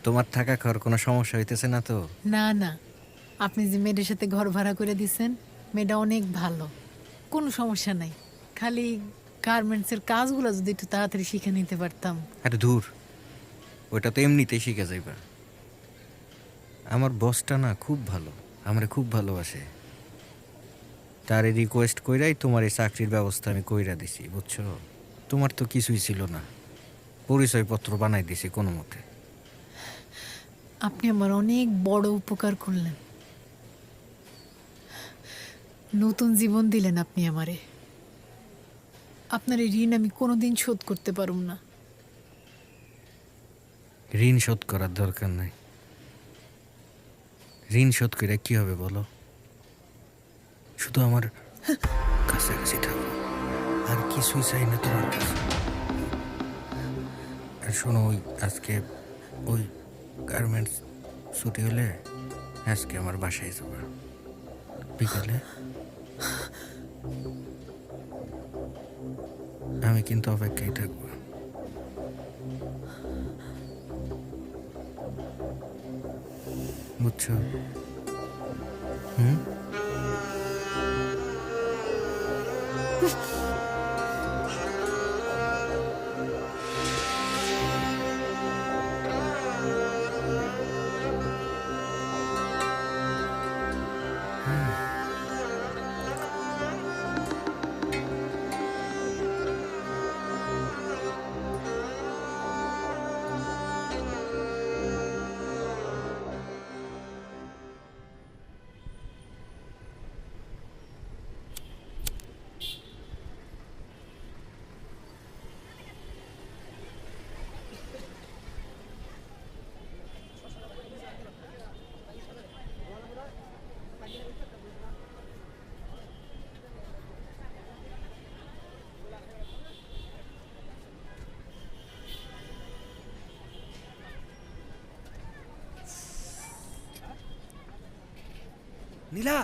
তোমার থাকা খাওয়ার কোনো সমস্যা হইতেছে না তো? না না, আপনি যে মেয়েটার সাথে ঘর ভাড়া করে দিছেন, মেয়েটা অনেক ভালো, কোনো সমস্যা নাই। খালি গার্মেন্টসের কাজগুলো যদি একটু তাড়াতাড়ি শিখে নিতে পারতাম। আরে ধুর, ওইটা তো এমনিতেই শিখে যাইবা। আমার বসটা না খুব ভালো, আমারে খুব ভালোবাসে। তারে রিকোয়েস্ট কইরাই তোমার এই চাকরির ব্যবস্থা আমি কইরা দিছি, বুঝছো? তোমার তো কিছুই ছিল না, পরিচয়পত্র বানাই দিছি কোনো মতে। আপনি আমার অনেক বড় উপকার করলেন, নতুন জীবন দিলেন আপনি আমারে। আপনার এই ঋণ আমি কোনোদিন শোধ করতে পারুম না। ঋণ শোধ করার দরকার নাই। ঋণ শোধ করে কি হবে বলো? শুধু আমার কাছাকাছি থাকো, আর কিছুই চাই না তোমার কাছে। আর শোনো, ওই আজকে ওই গার্মেন্টস ছুটি হলে আজকে আমার বাসায় যাবা বিকালে। আমি কিন্তু অপেক্ষায় থাকবো, বুঝছো? হুম। নীলা,